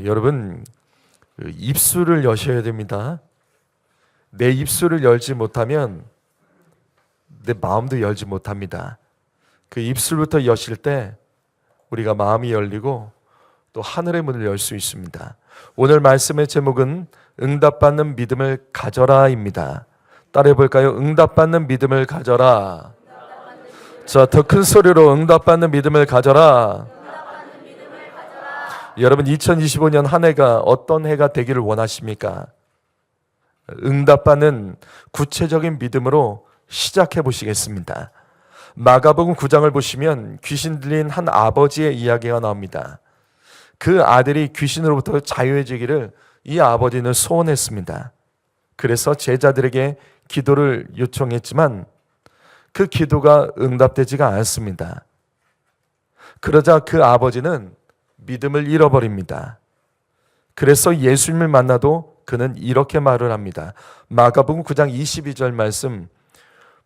여러분, 입술을 여셔야 됩니다. 내 입술을 열지 못하면 내 마음도 열지 못합니다. 그 입술부터 여실 때 우리가 마음이 열리고 또 하늘의 문을 열 수 있습니다. 오늘 말씀의 제목은 응답받는 믿음을 가져라입니다. 따라해 볼까요? 응답받는 믿음을 가져라. 자, 더 큰 소리로 응답받는 믿음을 가져라. 여러분, 2025년 한 해가 어떤 해가 되기를 원하십니까? 응답받는 구체적인 믿음으로 시작해 보시겠습니다. 마가복음 9장을 보시면 귀신 들린 한 아버지의 이야기가 나옵니다. 그 아들이 귀신으로부터 자유해지기를 이 아버지는 소원했습니다. 그래서 제자들에게 기도를 요청했지만 그 기도가 응답되지가 않습니다. 그러자 그 아버지는 믿음을 잃어버립니다. 그래서 예수님을 만나도 그는 이렇게 말을 합니다. 마가복음 9장 22절 말씀,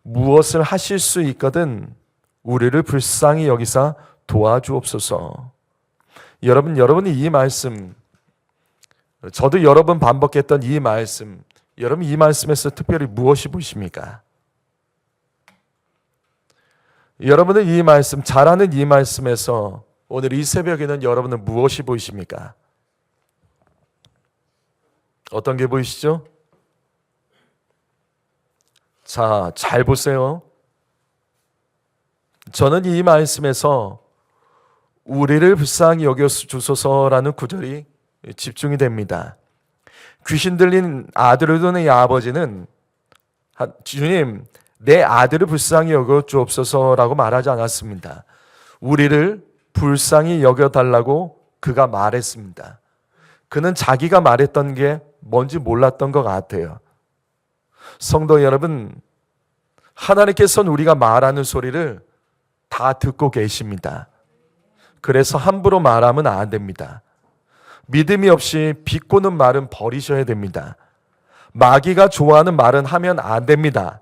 무엇을 하실 수 있거든 우리를 불쌍히 여기사 도와주옵소서. 여러분이 이 말씀, 저도 여러 번 반복했던 이 말씀, 여러분 이 말씀에서 특별히 무엇이 보이십니까? 여러분은 이 말씀, 잘하는 이 말씀에서 오늘 이 새벽에는 여러분은 무엇이 보이십니까? 어떤 게 보이시죠? 자, 잘 보세요. 저는 이 말씀에서 우리를 불쌍히 여겨주소서라는 구절이 집중이 됩니다. 귀신 들린 아들을 두는 이 아버지는 주님, 내 아들을 불쌍히 여겨주옵소서라고 말하지 않았습니다. 우리를 불쌍히 여겨달라고 그가 말했습니다. 그는 자기가 말했던 게 뭔지 몰랐던 것 같아요. 성도 여러분, 하나님께서는 우리가 말하는 소리를 다 듣고 계십니다. 그래서 함부로 말하면 안 됩니다. 믿음이 없이 비꼬는 말은 버리셔야 됩니다. 마귀가 좋아하는 말은 하면 안 됩니다.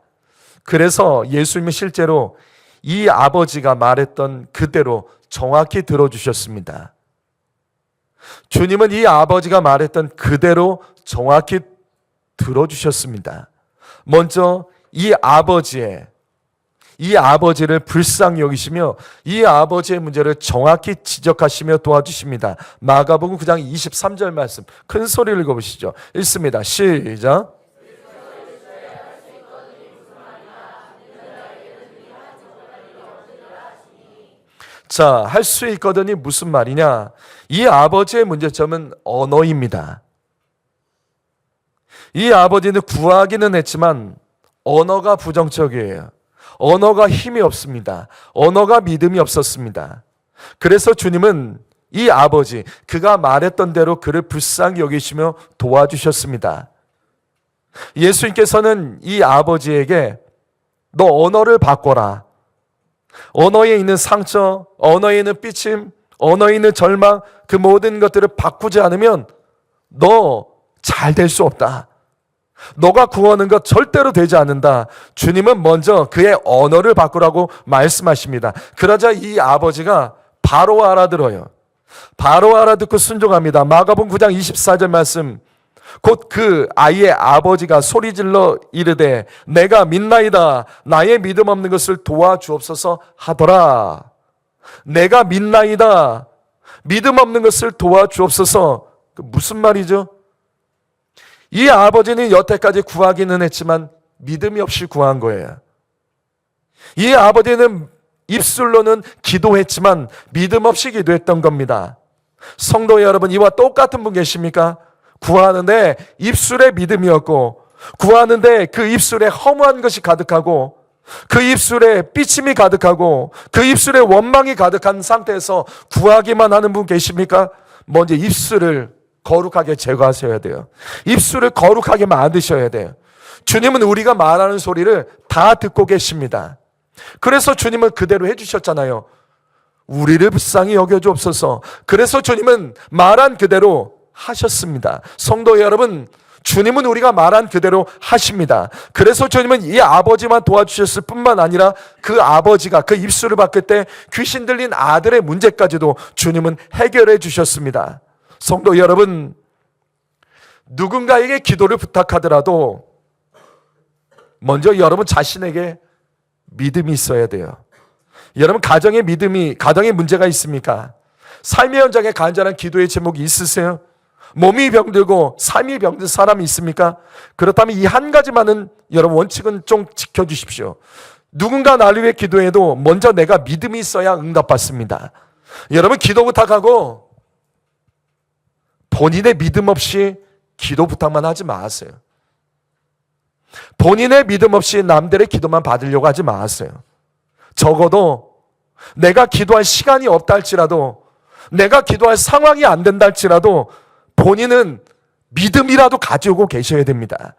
그래서 예수님은 실제로 이 아버지가 말했던 그대로 정확히 들어주셨습니다. 주님은 이 아버지가 말했던 그대로 정확히 들어주셨습니다. 먼저 이 아버지를 불쌍히 여기시며 이 아버지의 문제를 정확히 지적하시며 도와주십니다. 마가복음 9장 23절 말씀 큰 소리를 읽어보시죠. 읽습니다. 시작. 자, 할 수 있거든이 무슨 말이냐? 이 아버지의 문제점은 언어입니다. 이 아버지는 구하기는 했지만 언어가 부정적이에요. 언어가 힘이 없습니다. 언어가 믿음이 없었습니다. 그래서 주님은 이 아버지, 그가 말했던 대로 그를 불쌍히 여기시며 도와주셨습니다. 예수님께서는 이 아버지에게 너 언어를 바꿔라. 언어에 있는 상처, 언어에 있는 삐침, 언어에 있는 절망, 그 모든 것들을 바꾸지 않으면 너 잘 될 수 없다. 너가 구하는 것 절대로 되지 않는다. 주님은 먼저 그의 언어를 바꾸라고 말씀하십니다. 그러자 이 아버지가 바로 알아들어요. 바로 알아듣고 순종합니다. 마가복음 9장 24절 말씀, 곧 그 아이의 아버지가 소리질러 이르되 내가 믿나이다. 나의 믿음 없는 것을 도와주옵소서 하더라. 내가 믿나이다. 믿음 없는 것을 도와주옵소서. 무슨 말이죠? 이 아버지는 여태까지 구하기는 했지만 믿음이 없이 구한 거예요. 이 아버지는 입술로는 기도했지만 믿음 없이 기도했던 겁니다. 성도 여러분, 이와 똑같은 분 계십니까? 구하는데 입술에 믿음이 없고, 구하는데 그 입술에 허무한 것이 가득하고, 그 입술에 삐침이 가득하고, 그 입술에 원망이 가득한 상태에서 구하기만 하는 분 계십니까? 먼저 입술을 거룩하게 제거하셔야 돼요. 입술을 거룩하게 만드셔야 돼요. 주님은 우리가 말하는 소리를 다 듣고 계십니다. 그래서 주님은 그대로 해주셨잖아요. 우리를 불쌍히 여겨주옵소서. 그래서 주님은 말한 그대로 하셨습니다. 성도 여러분, 주님은 우리가 말한 그대로 하십니다. 그래서 주님은 이 아버지만 도와주셨을 뿐만 아니라 그 아버지가 그 입술을 바꿀 때 귀신 들린 아들의 문제까지도 주님은 해결해 주셨습니다. 성도 여러분, 누군가에게 기도를 부탁하더라도 먼저 여러분 자신에게 믿음이 있어야 돼요. 여러분 가정에 문제가 있습니까? 삶의 현장에 간절한 기도의 제목이 있으세요? 몸이 병들고 삶이 병든 사람이 있습니까? 그렇다면 이 한 가지만은 여러분 원칙은 좀 지켜주십시오. 누군가 나를 위해 기도해도 먼저 내가 믿음이 있어야 응답받습니다. 여러분 기도 부탁하고 본인의 믿음 없이 기도 부탁만 하지 마세요. 본인의 믿음 없이 남들의 기도만 받으려고 하지 마세요. 적어도 내가 기도할 시간이 없다 할지라도, 내가 기도할 상황이 안 된다 할지라도 본인은 믿음이라도 가지고 계셔야 됩니다.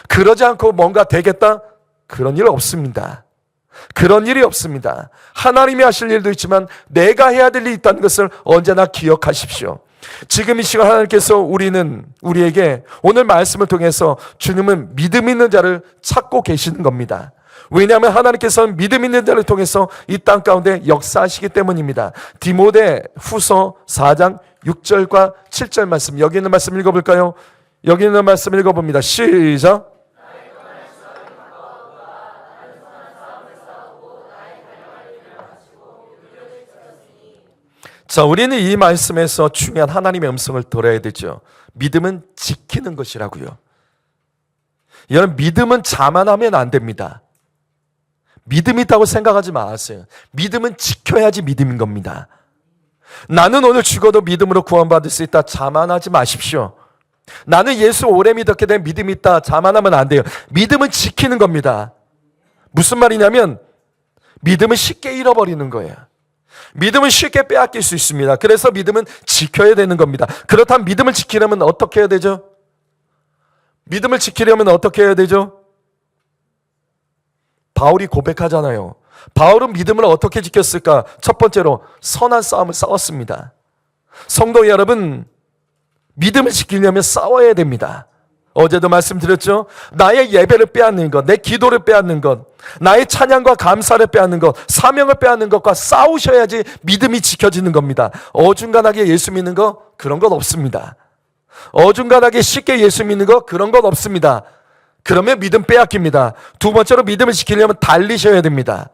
그러지 않고 뭔가 되겠다? 그런 일 없습니다. 그런 일이 없습니다. 하나님이 하실 일도 있지만 내가 해야 될 일이 있다는 것을 언제나 기억하십시오. 지금 이 시간 하나님께서 우리에게 오늘 말씀을 통해서 주님은 믿음 있는 자를 찾고 계시는 겁니다. 왜냐하면 하나님께서는 믿음 있는 자를 통해서 이 땅 가운데 역사하시기 때문입니다. 디모데 후서 4장 6절과 7절 말씀, 여기 있는 말씀 읽어볼까요? 여기 있는 말씀 읽어봅니다. 시작. 자, 우리는 이 말씀에서 중요한 하나님의 음성을 들어야 되죠. 믿음은 지키는 것이라고요. 여러분, 믿음은 자만하면 안 됩니다. 믿음이 있다고 생각하지 마세요. 믿음은 지켜야지 믿음인 겁니다. 나는 오늘 죽어도 믿음으로 구원받을 수 있다, 자만하지 마십시오. 나는 예수 오래 믿었게 된 믿음이 있다, 자만하면 안 돼요. 믿음은 지키는 겁니다. 무슨 말이냐면 믿음은 쉽게 잃어버리는 거예요. 믿음은 쉽게 빼앗길 수 있습니다. 그래서 믿음은 지켜야 되는 겁니다. 그렇다면 믿음을 지키려면 어떻게 해야 되죠? 믿음을 지키려면 어떻게 해야 되죠? 바울이 고백하잖아요. 바울은 믿음을 어떻게 지켰을까? 첫 번째로 선한 싸움을 싸웠습니다. 성도 여러분, 믿음을 지키려면 싸워야 됩니다. 어제도 말씀드렸죠? 나의 예배를 빼앗는 것, 내 기도를 빼앗는 것, 나의 찬양과 감사를 빼앗는 것, 사명을 빼앗는 것과 싸우셔야지 믿음이 지켜지는 겁니다. 어중간하게 예수 믿는 거, 그런 건 없습니다. 어중간하게 쉽게 예수 믿는 거, 그런 건 없습니다. 그러면 믿음 빼앗깁니다. 두 번째로 믿음을 지키려면 달리셔야 됩니다.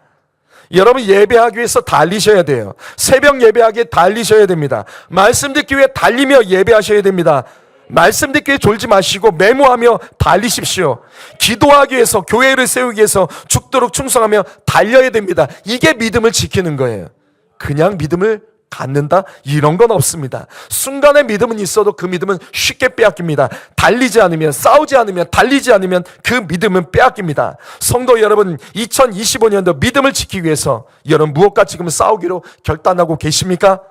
여러분 예배하기 위해서 달리셔야 돼요. 새벽 예배하기에 달리셔야 됩니다. 말씀 듣기 위해 달리며 예배하셔야 됩니다. 말씀 듣기 위해 졸지 마시고 메모하며 달리십시오. 기도하기 위해서, 교회를 세우기 위해서 죽도록 충성하며 달려야 됩니다. 이게 믿음을 지키는 거예요. 그냥 믿음을 갖는다? 이런 건 없습니다. 순간의 믿음은 있어도 그 믿음은 쉽게 빼앗깁니다. 달리지 않으면, 싸우지 않으면, 달리지 않으면 그 믿음은 빼앗깁니다. 성도 여러분, 2025년도 믿음을 지키기 위해서 여러분 무엇과 지금 싸우기로 결단하고 계십니까?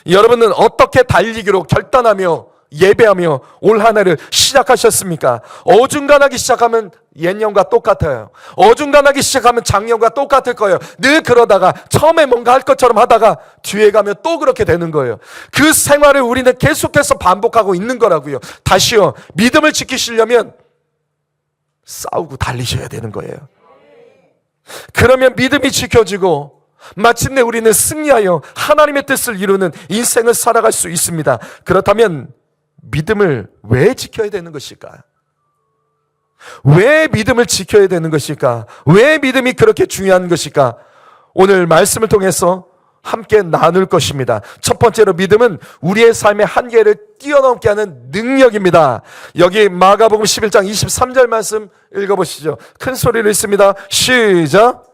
여러분은 어떻게 달리기로 결단하며 예배하며 올 한 해를 시작하셨습니까? 어중간하게 시작하면 옛년과 똑같아요. 어중간하게 시작하면 작년과 똑같을 거예요. 늘 그러다가 처음에 뭔가 할 것처럼 하다가 뒤에 가면 또 그렇게 되는 거예요. 그 생활을 우리는 계속해서 반복하고 있는 거라고요. 다시요, 믿음을 지키시려면 싸우고 달리셔야 되는 거예요. 그러면 믿음이 지켜지고 마침내 우리는 승리하여 하나님의 뜻을 이루는 인생을 살아갈 수 있습니다. 그렇다면 믿음을 왜 지켜야 되는 것일까? 왜 믿음을 지켜야 되는 것일까? 왜 믿음이 그렇게 중요한 것일까? 오늘 말씀을 통해서 함께 나눌 것입니다. 첫 번째로 믿음은 우리의 삶의 한계를 뛰어넘게 하는 능력입니다. 여기 마가복음 11장 23절 말씀 읽어보시죠. 큰 소리로 읽습니다. 시작.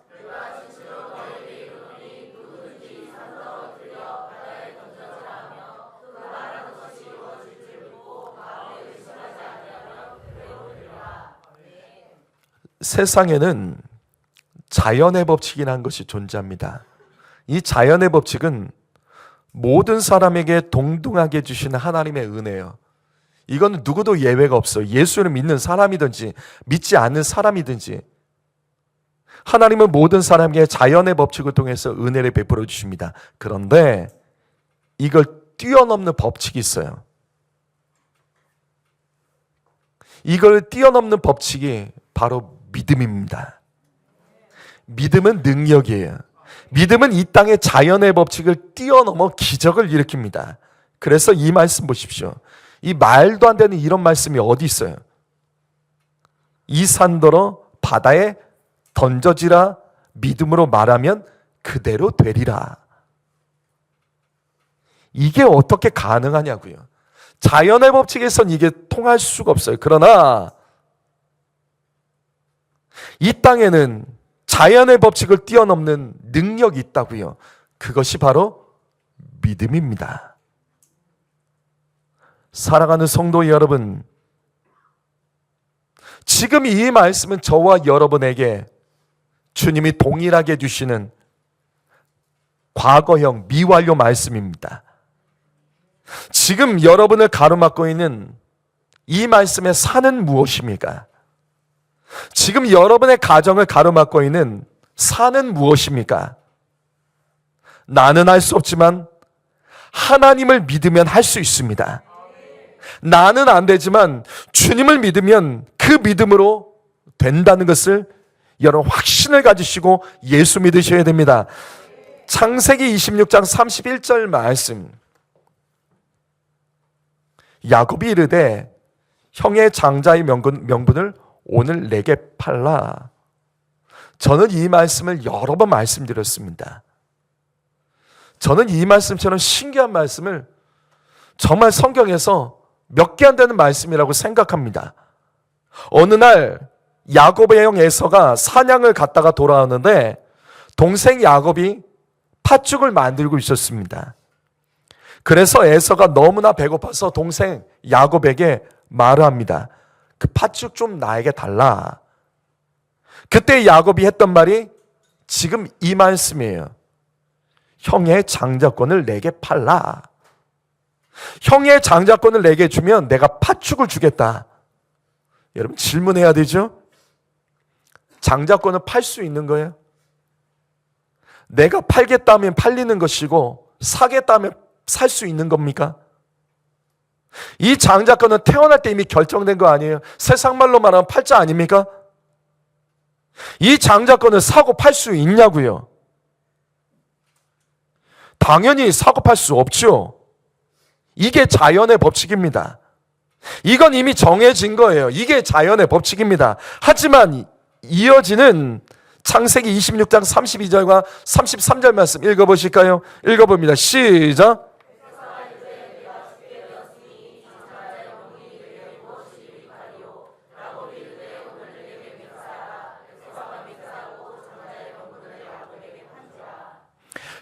세상에는 자연의 법칙이라는 것이 존재합니다. 이 자연의 법칙은 모든 사람에게 동등하게 주시는 하나님의 은혜예요. 이건 누구도 예외가 없어요. 예수를 믿는 사람이든지 믿지 않는 사람이든지 하나님은 모든 사람에게 자연의 법칙을 통해서 은혜를 베풀어 주십니다. 그런데 이걸 뛰어넘는 법칙이 있어요. 이걸 뛰어넘는 법칙이 바로 믿음입니다. 믿음은 능력이에요. 믿음은 이 땅의 자연의 법칙을 뛰어넘어 기적을 일으킵니다. 그래서 이 말씀 보십시오. 이 말도 안 되는 이런 말씀이 어디 있어요? 이 산더러 바다에 던져지라 믿음으로 말하면 그대로 되리라. 이게 어떻게 가능하냐고요. 자연의 법칙에선 이게 통할 수가 없어요. 그러나 이 땅에는 자연의 법칙을 뛰어넘는 능력이 있다고요. 그것이 바로 믿음입니다. 사랑하는 성도 여러분, 지금 이 말씀은 저와 여러분에게 주님이 동일하게 주시는 과거형 미완료 말씀입니다. 지금 여러분을 가로막고 있는 이 말씀의 산은 무엇입니까? 지금 여러분의 가정을 가로막고 있는 산은 무엇입니까? 나는 할 수 없지만 하나님을 믿으면 할 수 있습니다. 나는 안 되지만 주님을 믿으면 그 믿음으로 된다는 것을 여러분 확신을 가지시고 예수 믿으셔야 됩니다. 창세기 26장 31절 말씀. 야곱이 이르되 형의 장자의 명분을 오늘 내게 팔라. 저는 이 말씀을 여러 번 말씀드렸습니다. 저는 이 말씀처럼 신기한 말씀을 정말 성경에서 몇 개 안 되는 말씀이라고 생각합니다. 어느 날 야곱의 형 에서가 사냥을 갔다가 돌아오는데 동생 야곱이 팥죽을 만들고 있었습니다. 그래서 에서가 너무나 배고파서 동생 야곱에게 말을 합니다. 그 팥죽 좀 나에게 달라. 그때 야곱이 했던 말이 지금 이 말씀이에요. 형의 장자권을 내게 팔라. 형의 장자권을 내게 주면 내가 팥죽을 주겠다. 여러분 질문해야 되죠? 장자권을 팔 수 있는 거예요? 내가 팔겠다면 팔리는 것이고 사겠다면 살 수 있는 겁니까? 이 장자권은 태어날 때 이미 결정된 거 아니에요? 세상 말로 말하면 팔자 아닙니까? 이 장자권을 사고 팔 수 있냐고요? 당연히 사고 팔 수 없죠. 이게 자연의 법칙입니다. 이건 이미 정해진 거예요. 이게 자연의 법칙입니다. 하지만 이어지는 창세기 26장 32절과 33절 말씀 읽어보실까요? 읽어봅니다. 시작.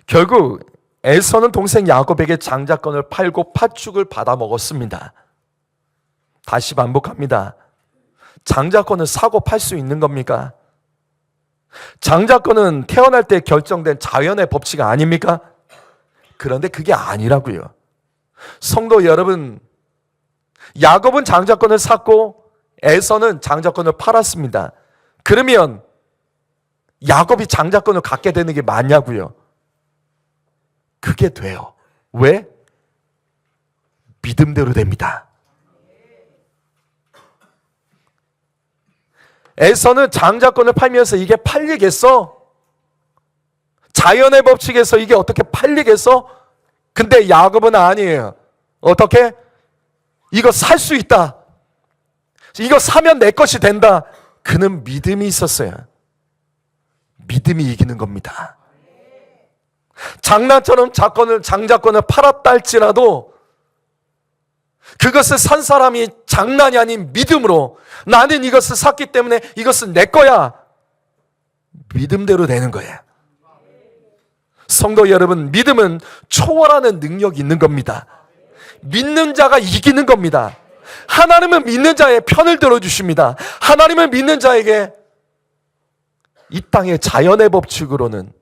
결국 에서는 동생 야곱에게 장자권을 팔고 팥죽을 받아 먹었습니다. 다시 반복합니다. 장자권을 사고 팔 수 있는 겁니까? 장자권은 태어날 때 결정된 자연의 법칙 아닙니까? 그런데 그게 아니라고요. 성도 여러분, 야곱은 장자권을 샀고 에서는 장자권을 팔았습니다. 그러면 야곱이 장자권을 갖게 되는 게 맞냐고요? 그게 돼요. 왜? 믿음대로 됩니다. 에서는 장자권을 팔면서 이게 팔리겠어? 자연의 법칙에서 이게 어떻게 팔리겠어? 근데 야곱은 아니에요. 어떻게? 이거 살 수 있다. 이거 사면 내 것이 된다. 그는 믿음이 있었어요. 믿음이 이기는 겁니다. 장난처럼 장자권을 팔았다 할지라도 그것을 산 사람이 장난이 아닌 믿음으로 나는 이것을 샀기 때문에 이것은 내 거야. 믿음대로 되는 거예요. 성도 여러분, 믿음은 초월하는 능력이 있는 겁니다. 믿는 자가 이기는 겁니다. 하나님은 믿는 자의 편을 들어주십니다. 하나님을 믿는 자에게 이 땅의 자연의 법칙으로는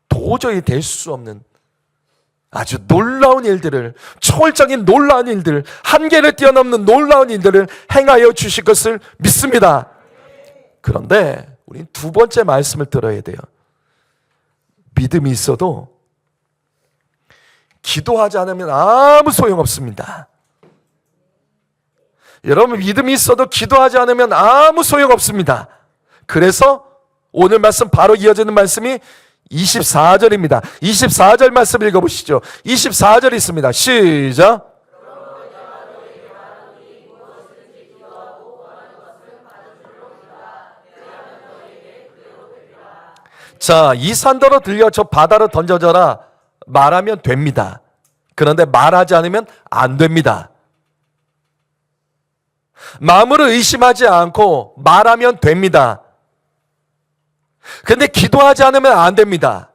도저히 될 수 없는 아주 놀라운 일들을, 초월적인 놀라운 일들, 한계를 뛰어넘는 놀라운 일들을 행하여 주실 것을 믿습니다. 그런데 우린 두 번째 말씀을 들어야 돼요. 믿음이 있어도 기도하지 않으면 아무 소용없습니다. 여러분, 믿음이 있어도 기도하지 않으면 아무 소용없습니다. 그래서 오늘 말씀 바로 이어지는 말씀이 24절입니다. 24절 말씀 읽어보시죠. 24절 있습니다. 시작. 자, 이 산더러 들려 저 바다로 던져져라 말하면 됩니다. 그런데 말하지 않으면 안 됩니다. 마음으로 의심하지 않고 말하면 됩니다. 근데 기도하지 않으면 안 됩니다.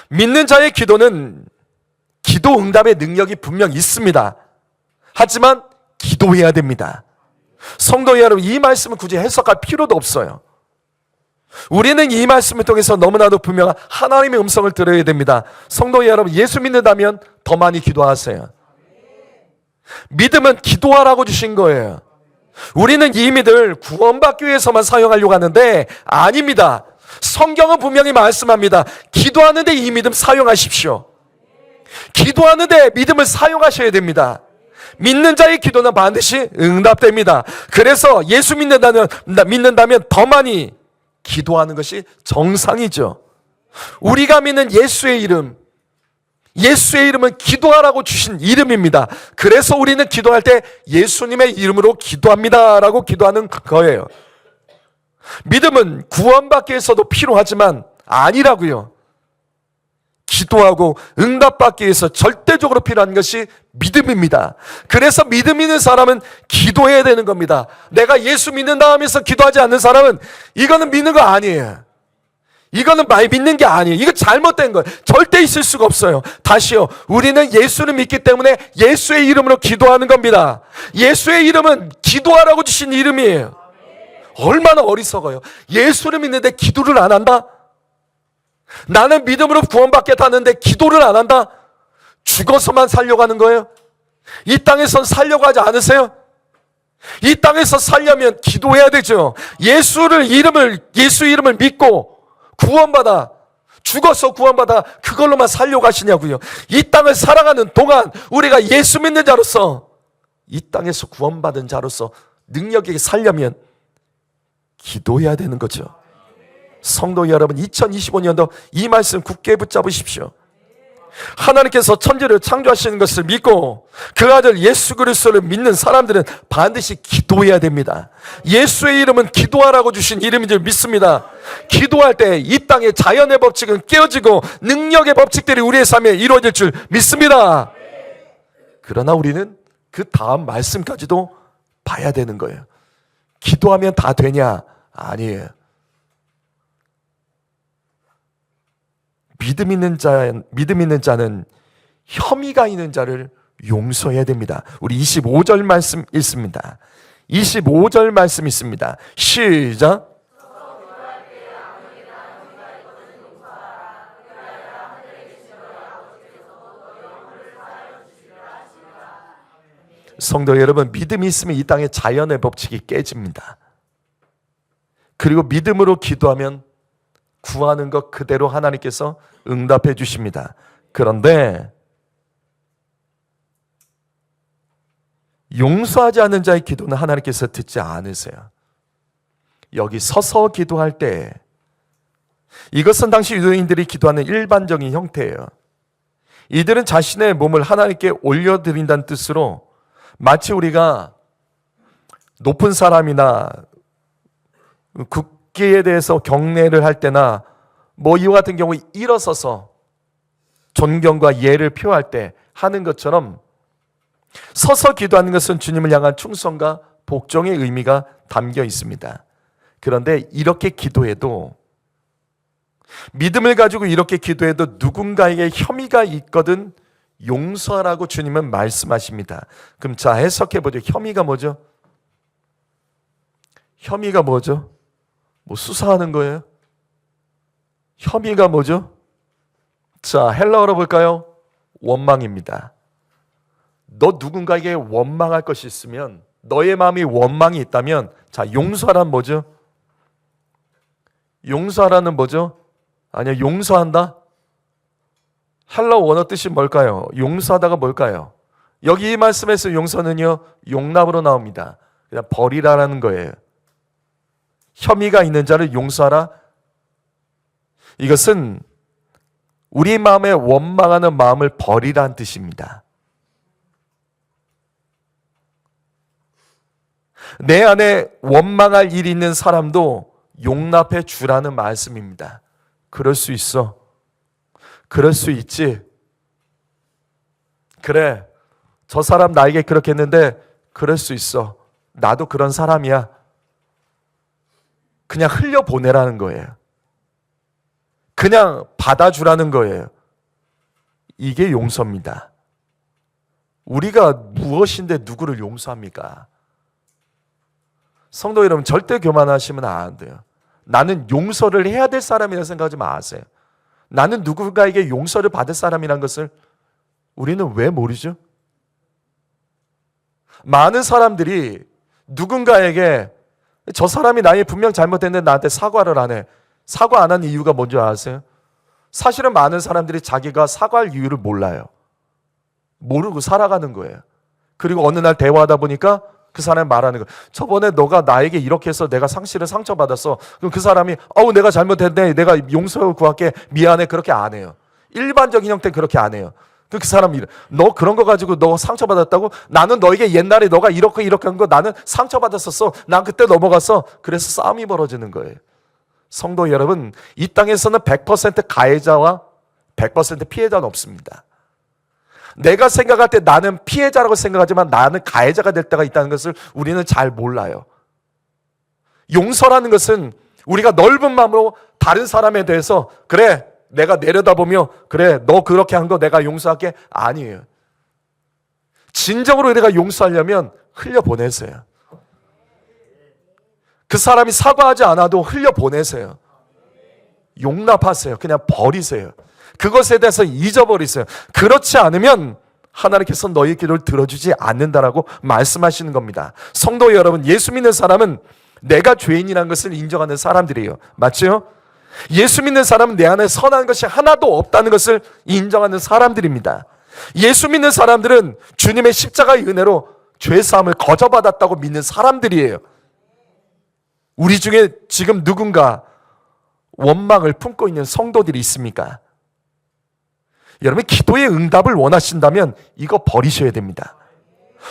믿는 자의 기도는 기도 응답의 능력이 분명 있습니다. 하지만 기도해야 됩니다. 성도 여러분, 이 말씀을 굳이 해석할 필요도 없어요. 우리는 이 말씀을 통해서 너무나도 분명한 하나님의 음성을 들어야 됩니다. 성도 여러분, 예수 믿는다면 더 많이 기도하세요. 믿음은 기도하라고 주신 거예요. 우리는 이 믿음을 구원받기 위해서만 사용하려고 하는데 아닙니다. 성경은 분명히 말씀합니다. 기도하는데 이 믿음 사용하십시오. 기도하는데 믿음을 사용하셔야 됩니다. 믿는 자의 기도는 반드시 응답됩니다. 그래서 예수 믿는다면 더 많이 기도하는 것이 정상이죠. 우리가 믿는 예수의 이름은 기도하라고 주신 이름입니다. 그래서 우리는 기도할 때 예수님의 이름으로 기도합니다라고 기도하는 거예요. 믿음은 구원받기 위해서도 필요하지만 아니라고요. 기도하고 응답받기 위해서 절대적으로 필요한 것이 믿음입니다. 그래서 믿음 있는 사람은 기도해야 되는 겁니다. 내가 예수 믿는다 하면서 기도하지 않는 사람은 이거는 믿는 거 아니에요. 이거는 많이 믿는 게 아니에요. 이거 잘못된 거예요. 절대 있을 수가 없어요. 다시요. 우리는 예수를 믿기 때문에 예수의 이름으로 기도하는 겁니다. 예수의 이름은 기도하라고 주신 이름이에요. 얼마나 어리석어요. 예수를 믿는데 기도를 안 한다? 나는 믿음으로 구원받겠다는데 기도를 안 한다? 죽어서만 살려고 하는 거예요? 이 땅에선 살려고 하지 않으세요? 이 땅에서 살려면 기도해야 되죠. 예수 이름을 믿고 구원받아, 죽어서 구원받아 그걸로만 살려고 하시냐고요. 이 땅을 살아가는 동안 우리가 예수 믿는 자로서, 이 땅에서 구원받은 자로서 능력 있게 살려면 기도해야 되는 거죠. 성도 여러분, 2025년도 이 말씀 굳게 붙잡으십시오. 하나님께서 천지를 창조하시는 것을 믿고 그 아들 예수 그리스도를 믿는 사람들은 반드시 기도해야 됩니다. 예수의 이름은 기도하라고 주신 이름인 줄 믿습니다. 기도할 때 이 땅의 자연의 법칙은 깨어지고 능력의 법칙들이 우리의 삶에 이루어질 줄 믿습니다. 그러나 우리는 그 다음 말씀까지도 봐야 되는 거예요. 기도하면 다 되냐? 아니에요. 믿음 있는 자는 혐의가 있는 자를 용서해야 됩니다. 우리 25절 말씀 읽습니다. 25절 말씀 있습니다. 시작. 성도 여러분, 믿음이 있으면 이 땅의 자연의 법칙이 깨집니다. 그리고 믿음으로 기도하면 구하는 것 그대로 하나님께서 응답해 주십니다. 그런데 용서하지 않는 자의 기도는 하나님께서 듣지 않으세요. 여기 서서 기도할 때, 이것은 당시 유대인들이 기도하는 일반적인 형태예요. 이들은 자신의 몸을 하나님께 올려드린다는 뜻으로 마치 우리가 높은 사람이나 국기에 대해서 경례를 할 때나 뭐 이와 같은 경우 일어서서 존경과 예를 표할 때 하는 것처럼 서서 기도하는 것은 주님을 향한 충성과 복종의 의미가 담겨 있습니다. 그런데 이렇게 기도해도, 믿음을 가지고 이렇게 기도해도 누군가에게 혐의가 있거든 용서하라고 주님은 말씀하십니다. 그럼 자, 해석해보죠. 혐의가 뭐죠? 혐의가 뭐죠? 뭐 수사하는 거예요? 혐의가 뭐죠? 자, 헬라어로 볼까요? 원망입니다. 너 누군가에게 원망할 것이 있으면, 너의 마음이 원망이 있다면, 자, 용서하라는 뭐죠? 용서하라는 뭐죠? 아니요, 용서한다? 헬라어 원어 뜻이 뭘까요? 용서하다가 뭘까요? 여기 이 말씀에서 용서는요, 용납으로 나옵니다. 그냥 버리라라는 거예요. 혐의가 있는 자를 용서하라. 이것은 우리 마음에 원망하는 마음을 버리라는 뜻입니다. 내 안에 원망할 일이 있는 사람도 용납해 주라는 말씀입니다. 그럴 수 있어. 그럴 수 있지. 그래, 저 사람 나에게 그렇게 했는데 그럴 수 있어. 나도 그런 사람이야. 그냥 흘려보내라는 거예요. 그냥 받아주라는 거예요. 이게 용서입니다. 우리가 무엇인데 누구를 용서합니까? 성도 여러분, 절대 교만하시면 안 돼요. 나는 용서를 해야 될 사람이라고 생각하지 마세요. 나는 누군가에게 용서를 받을 사람이란 것을 우리는 왜 모르죠? 많은 사람들이 누군가에게 저 사람이 나의 분명 잘못했는데 나한테 사과를 안 해. 사과 안 하는 이유가 뭔지 아세요? 사실은 많은 사람들이 자기가 사과할 이유를 몰라요. 모르고 살아가는 거예요. 그리고 어느 날 대화하다 보니까 그 사람이 말하는 거예요. 저번에 너가 나에게 이렇게 해서 내가 상처받았어. 그럼 그 사람이 내가 잘못했네. 내가 용서 구할게. 미안해. 그렇게 안 해요. 일반적인 형태는 그렇게 안 해요. 그 사람이 너 그런 거 가지고 너 상처받았다고? 나는 너에게 옛날에 너가 이렇게 한 거 나는 상처받았었어. 난 그때 넘어갔어. 그래서 싸움이 벌어지는 거예요. 성도 여러분, 이 땅에서는 100% 가해자와 100% 피해자는 없습니다. 내가 생각할 때 나는 피해자라고 생각하지만 나는 가해자가 될 때가 있다는 것을 우리는 잘 몰라요. 용서라는 것은 우리가 넓은 마음으로 다른 사람에 대해서 그래, 내가 내려다보며 그래, 너 그렇게 한 거 내가 용서할게. 아니에요. 진정으로 내가 용서하려면 흘려보내세요. 그 사람이 사과하지 않아도 흘려보내세요. 용납하세요. 그냥 버리세요. 그것에 대해서 잊어버리세요. 그렇지 않으면 하나님께서 너희 기도를 들어주지 않는다라고 말씀하시는 겁니다. 성도 여러분, 예수 믿는 사람은 내가 죄인이라는 것을 인정하는 사람들이에요. 맞죠? 예수 믿는 사람은 내 안에 선한 것이 하나도 없다는 것을 인정하는 사람들입니다. 예수 믿는 사람들은 주님의 십자가의 은혜로 죄사함을 거저받았다고 믿는 사람들이에요. 우리 중에 지금 누군가 원망을 품고 있는 성도들이 있습니까? 여러분, 기도의 응답을 원하신다면 이거 버리셔야 됩니다.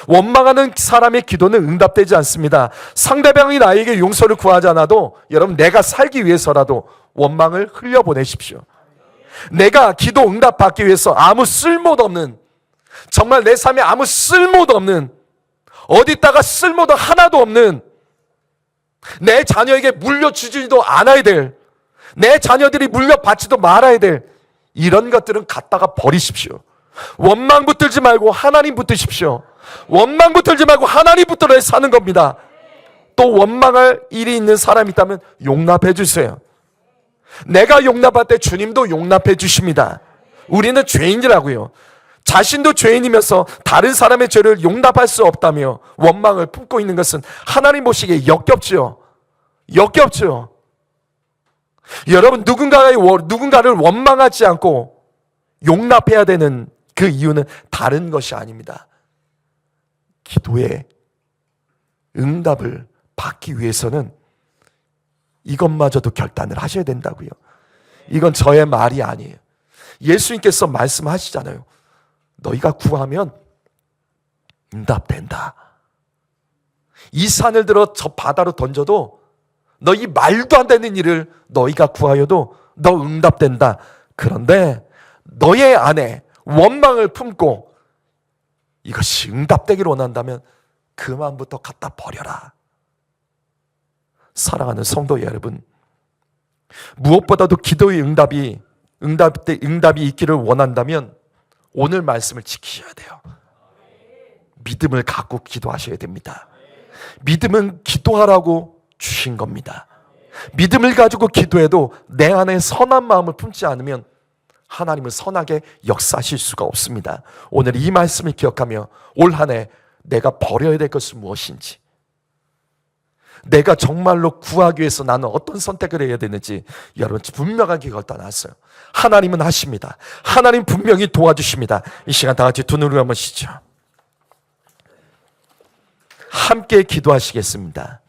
원망하는 사람의 기도는 응답되지 않습니다. 상대방이 나에게 용서를 구하지 않아도 여러분, 내가 살기 위해서라도 원망을 흘려보내십시오. 내가 기도 응답 받기 위해서 아무 쓸모도 없는, 정말 내 삶에 아무 쓸모도 없는, 어디다가 쓸모도 하나도 없는, 내 자녀에게 물려주지도 않아야 될, 내 자녀들이 물려받지도 말아야 될 이런 것들은 갖다가 버리십시오. 원망 붙들지 말고 하나님 붙드십시오. 원망 붙들지 말고 하나님 붙들어 사는 겁니다. 또 원망할 일이 있는 사람이 있다면 용납해 주세요. 내가 용납할 때 주님도 용납해 주십니다. 우리는 죄인이라고요. 자신도 죄인이면서 다른 사람의 죄를 용납할 수 없다며 원망을 품고 있는 것은 하나님 보시기에 역겹죠. 역겹죠. 여러분, 누군가를 원망하지 않고 용납해야 되는 그 이유는 다른 것이 아닙니다. 기도의 응답을 받기 위해서는 이것마저도 결단을 하셔야 된다고요. 이건 저의 말이 아니에요. 예수님께서 말씀하시잖아요. 너희가 구하면 응답된다. 이 산을 들어 저 바다로 던져도 너희 말도 안 되는 일을 너희가 구하여도 너 응답된다. 그런데 너의 안에 원망을 품고 이것이 응답되기를 원한다면 그 마음부터 갖다 버려라. 사랑하는 성도 여러분, 무엇보다도 기도의 응답이 있기를 원한다면 오늘 말씀을 지키셔야 돼요. 믿음을 갖고 기도하셔야 됩니다. 믿음은 기도하라고 주신 겁니다. 믿음을 가지고 기도해도 내 안에 선한 마음을 품지 않으면 하나님은 선하게 역사하실 수가 없습니다. 오늘 이 말씀을 기억하며 올 한 해 내가 버려야 될 것은 무엇인지, 내가 정말로 구하기 위해서 나는 어떤 선택을 해야 되는지 여러분 분명하게 결단하세요. 하나님은 하십니다. 하나님 분명히 도와주십니다. 이 시간 다 같이 두 눈을 한번 쉬죠. 함께 기도하시겠습니다.